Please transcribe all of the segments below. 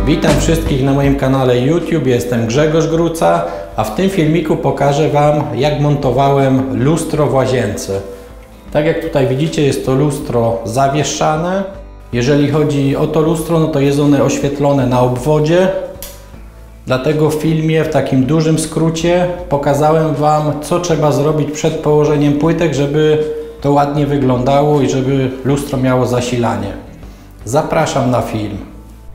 Witam wszystkich na moim kanale YouTube, jestem Grzegorz Gruca, a w tym filmiku pokażę Wam, jak montowałem lustro w łazience. Tak jak tutaj widzicie, jest to lustro zawieszane. Jeżeli chodzi o to lustro, no to jest one oświetlone na obwodzie. Dlatego w filmie, w takim dużym skrócie, pokazałem Wam, co trzeba zrobić przed położeniem płytek, żeby to ładnie wyglądało i żeby lustro miało zasilanie. Zapraszam na film.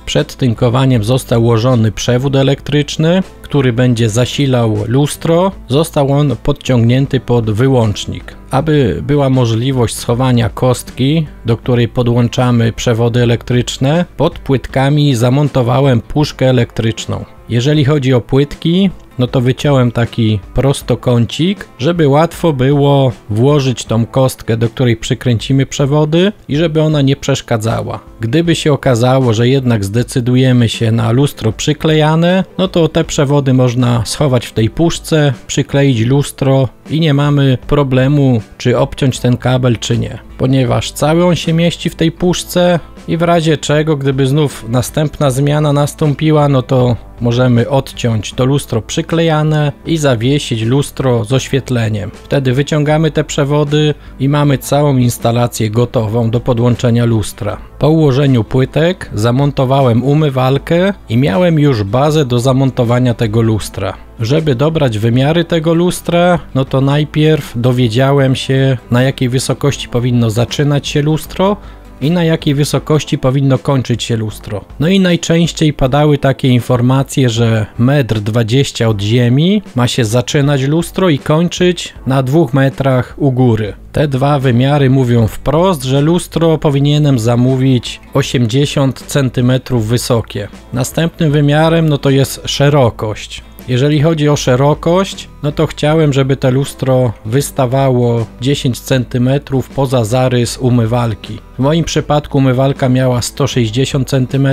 Przed tynkowaniem został ułożony przewód elektryczny, który będzie zasilał lustro. Został on podciągnięty pod wyłącznik. Aby była możliwość schowania kostki, do której podłączamy przewody elektryczne, pod płytkami zamontowałem puszkę elektryczną. Jeżeli chodzi o płytki, no to wyciąłem taki prostokącik, żeby łatwo było włożyć tą kostkę, do której przykręcimy przewody i żeby ona nie przeszkadzała. Gdyby się okazało, że jednak zdecydujemy się na lustro przyklejane, no to te przewody można schować w tej puszce, przykleić lustro i nie mamy problemu, czy obciąć ten kabel, czy nie. Ponieważ cały on się mieści w tej puszce i w razie czego, gdyby znów następna zmiana nastąpiła, no to możemy odciąć to lustro przyklejane i zawiesić lustro z oświetleniem. Wtedy wyciągamy te przewody i mamy całą instalację gotową do podłączenia lustra. Po ułożeniu płytek zamontowałem umywalkę i miałem już bazę do zamontowania tego lustra. Żeby dobrać wymiary tego lustra, no to najpierw dowiedziałem się, na jakiej wysokości powinno zaczynać się lustro i na jakiej wysokości powinno kończyć się lustro. No i najczęściej padały takie informacje, że 1,20 m od ziemi ma się zaczynać lustro i kończyć na 2 metrach u góry. Te dwa wymiary mówią wprost, że lustro powinienem zamówić 80 cm wysokie. Następnym wymiarem no to jest szerokość. Jeżeli chodzi o szerokość, no to chciałem, żeby to lustro wystawało 10 cm poza zarys umywalki. W moim przypadku umywalka miała 160 cm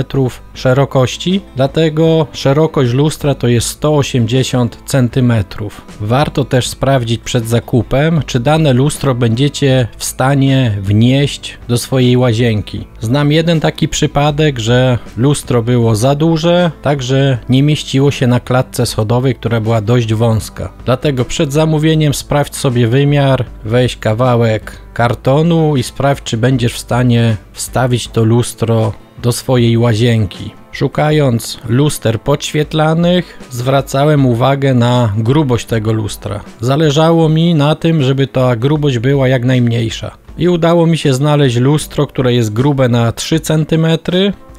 szerokości, dlatego szerokość lustra to jest 180 cm. Warto też sprawdzić przed zakupem, czy dane lustro będziecie w stanie wnieść do swojej łazienki. Znam jeden taki przypadek, że lustro było za duże, także nie mieściło się na klatce schodowej, która była dość wąska. Dlatego przed zamówieniem sprawdź sobie wymiar, weź kawałek kartonu i sprawdź, czy będziesz w stanie wstawić to lustro do swojej łazienki. Szukając luster podświetlanych, zwracałem uwagę na grubość tego lustra. Zależało mi na tym, żeby ta grubość była jak najmniejsza. I udało mi się znaleźć lustro, które jest grube na 3 cm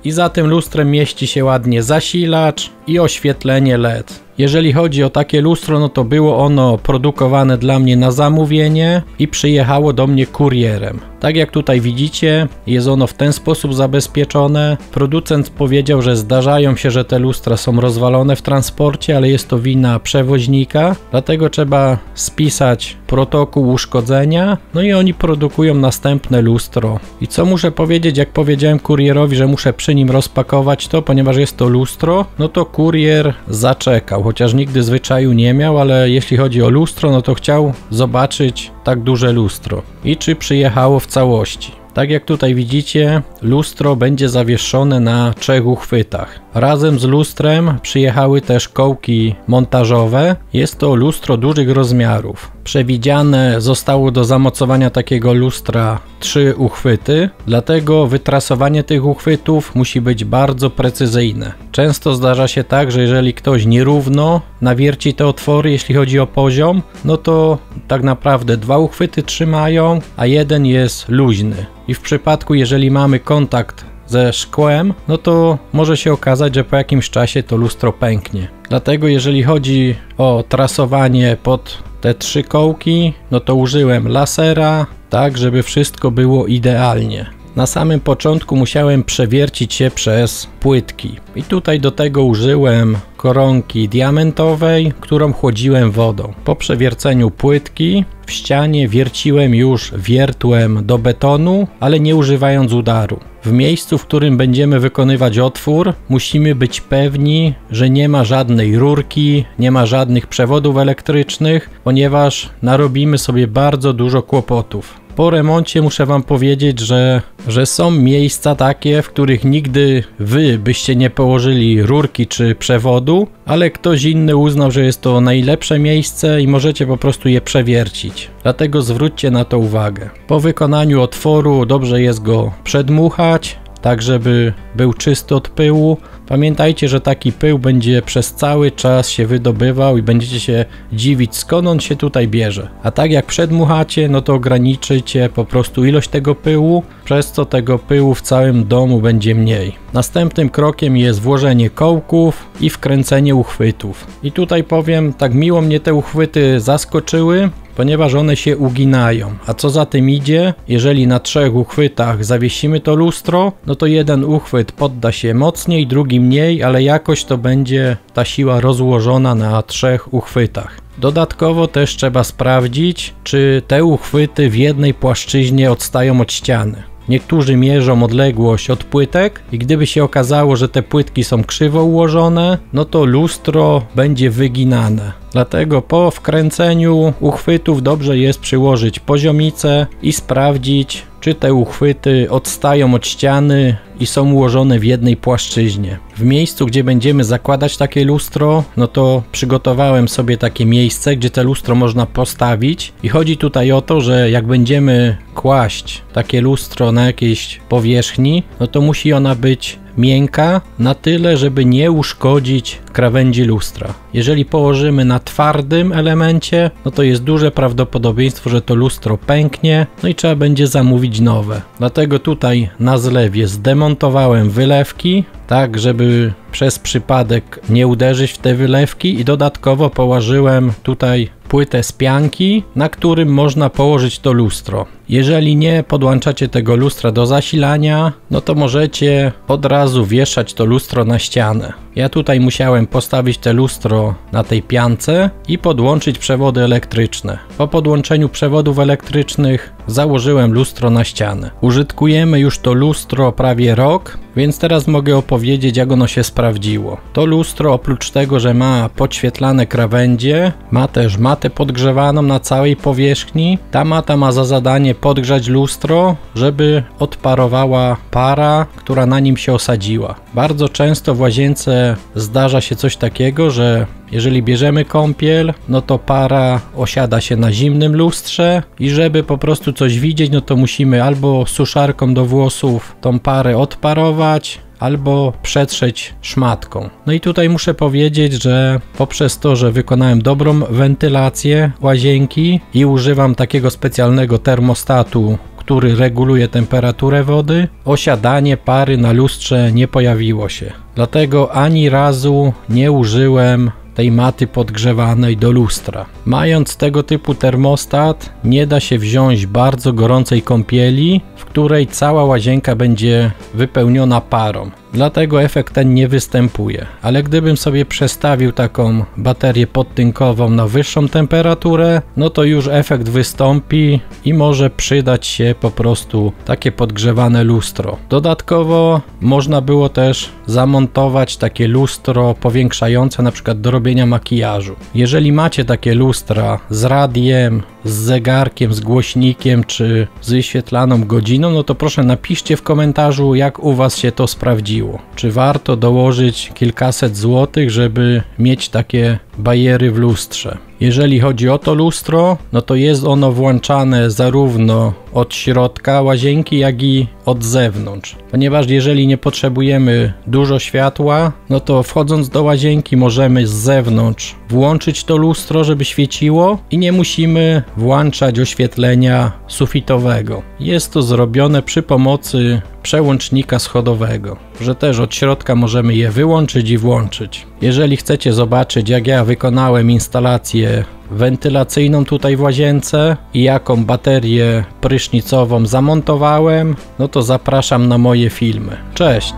i za tym lustrem mieści się ładnie zasilacz i oświetlenie LED. Jeżeli chodzi o takie lustro, no to było ono produkowane dla mnie na zamówienie i przyjechało do mnie kurierem. Tak jak tutaj widzicie, jest ono w ten sposób zabezpieczone. Producent powiedział, że zdarzają się, że te lustra są rozwalone w transporcie, ale jest to wina przewoźnika, dlatego trzeba spisać protokół uszkodzenia, no i oni produkują następne lustro. I co muszę powiedzieć, jak powiedziałem kurierowi, że muszę przy nim rozpakować to, ponieważ jest to lustro, no to kurier zaczekał, chociaż nigdy zwyczaju nie miał, ale jeśli chodzi o lustro, no to chciał zobaczyć tak duże lustro i czy przyjechało w całości. Tak jak tutaj widzicie, lustro będzie zawieszone na 3 uchwytach. Razem z lustrem przyjechały też kołki montażowe. Jest to lustro dużych rozmiarów. Przewidziane zostało do zamocowania takiego lustra 3 uchwyty, dlatego wytrasowanie tych uchwytów musi być bardzo precyzyjne. Często zdarza się tak, że jeżeli ktoś nierówno nawierci te otwory, jeśli chodzi o poziom, no to tak naprawdę 2 uchwyty trzymają, a jeden jest luźny. I w przypadku, jeżeli mamy kontakt ze szkłem, no to może się okazać, że po jakimś czasie to lustro pęknie. Dlatego jeżeli chodzi o trasowanie pod te 3 kołki, no to użyłem lasera, tak żeby wszystko było idealnie. Na samym początku musiałem przewiercić się przez płytki i tutaj do tego użyłem koronki diamentowej, którą chłodziłem wodą. Po przewierceniu płytki w ścianie wierciłem już wiertłem do betonu, ale nie używając udaru. W miejscu, w którym będziemy wykonywać otwór, musimy być pewni, że nie ma żadnej rurki, nie ma żadnych przewodów elektrycznych, ponieważ narobimy sobie bardzo dużo kłopotów. Po remoncie muszę wam powiedzieć, że są miejsca takie, w których nigdy wy byście nie położyli rurki czy przewodu, ale ktoś inny uznał, że jest to najlepsze miejsce i możecie po prostu je przewiercić. Dlatego zwróćcie na to uwagę. Po wykonaniu otworu dobrze jest go przedmuchać, tak żeby był czysty od pyłu. Pamiętajcie, że taki pył będzie przez cały czas się wydobywał i będziecie się dziwić, skąd on się tutaj bierze. A tak jak przedmuchacie, no to ograniczycie po prostu ilość tego pyłu, przez co tego pyłu w całym domu będzie mniej. Następnym krokiem jest włożenie kołków i wkręcenie uchwytów. I tutaj powiem, tak miło mnie te uchwyty zaskoczyły, ponieważ one się uginają. A co za tym idzie, jeżeli na 3 uchwytach zawiesimy to lustro, no to jeden uchwyt podda się mocniej, drugi mniej, ale jakoś to będzie ta siła rozłożona na 3 uchwytach. Dodatkowo też trzeba sprawdzić, czy te uchwyty w jednej płaszczyźnie odstają od ściany. Niektórzy mierzą odległość od płytek i gdyby się okazało, że te płytki są krzywo ułożone, no to lustro będzie wyginane. Dlatego po wkręceniu uchwytów dobrze jest przyłożyć poziomicę i sprawdzić, czy te uchwyty odstają od ściany i są ułożone w jednej płaszczyźnie. W miejscu, gdzie będziemy zakładać takie lustro, no to przygotowałem sobie takie miejsce, gdzie te lustro można postawić i chodzi tutaj o to, że jak będziemy kłaść takie lustro na jakiejś powierzchni, no to musi ona być miękka na tyle, żeby nie uszkodzić krawędzi lustra. Jeżeli położymy na twardym elemencie, no to jest duże prawdopodobieństwo, że to lustro pęknie, no i trzeba będzie zamówić nowe. Dlatego tutaj na zlewie zdemontowałem wylewki, tak żeby przez przypadek nie uderzyć w te wylewki i dodatkowo położyłem tutaj płytę z pianki, na którym można położyć to lustro. Jeżeli nie podłączacie tego lustra do zasilania, no to możecie od razu wieszać to lustro na ścianę. Ja tutaj musiałem postawić te lustro na tej piance i podłączyć przewody elektryczne. Po podłączeniu przewodów elektrycznych założyłem lustro na ścianę. Użytkujemy już to lustro prawie rok, więc teraz mogę opowiedzieć, jak ono się sprawdziło. To lustro oprócz tego, że ma podświetlane krawędzie, ma też matę podgrzewaną na całej powierzchni. Ta mata ma za zadanie podgrzać lustro, żeby odparowała para, która na nim się osadziła. Bardzo często w łazience zdarza się coś takiego, że jeżeli bierzemy kąpiel, no to para osiada się na zimnym lustrze i żeby po prostu coś widzieć, no to musimy albo suszarką do włosów tą parę odparować, albo przetrzeć szmatką. No i tutaj muszę powiedzieć, że poprzez to, że wykonałem dobrą wentylację łazienki i używam takiego specjalnego termostatu, który reguluje temperaturę wody, osiadanie pary na lustrze nie pojawiło się. Dlatego ani razu nie użyłem tej maty podgrzewanej do lustra. Mając tego typu termostat, nie da się wziąć bardzo gorącej kąpieli, w której cała łazienka będzie wypełniona parą. Dlatego efekt ten nie występuje. Ale gdybym sobie przestawił taką baterię podtynkową na wyższą temperaturę, no to już efekt wystąpi i może przydać się po prostu takie podgrzewane lustro. Dodatkowo można było też zamontować takie lustro powiększające, na przykład do robienia makijażu. Jeżeli macie takie lustra z radiem, z zegarkiem, z głośnikiem czy z wyświetlaną godziną, no to proszę napiszcie w komentarzu, jak u was się to sprawdziło. Czy warto dołożyć kilkaset złotych, żeby mieć takie bajery w lustrze? Jeżeli chodzi o to lustro, no to jest ono włączane zarówno od środka łazienki, jak i od zewnątrz. Ponieważ jeżeli nie potrzebujemy dużo światła, no to wchodząc do łazienki możemy z zewnątrz włączyć to lustro, żeby świeciło i nie musimy włączać oświetlenia sufitowego. Jest to zrobione przy pomocy przełącznika schodowego, że też od środka możemy je wyłączyć i włączyć. Jeżeli chcecie zobaczyć, jak ja wykonałem instalację wentylacyjną tutaj w łazience i jaką baterię prysznicową zamontowałem, no to zapraszam na moje filmy. Cześć!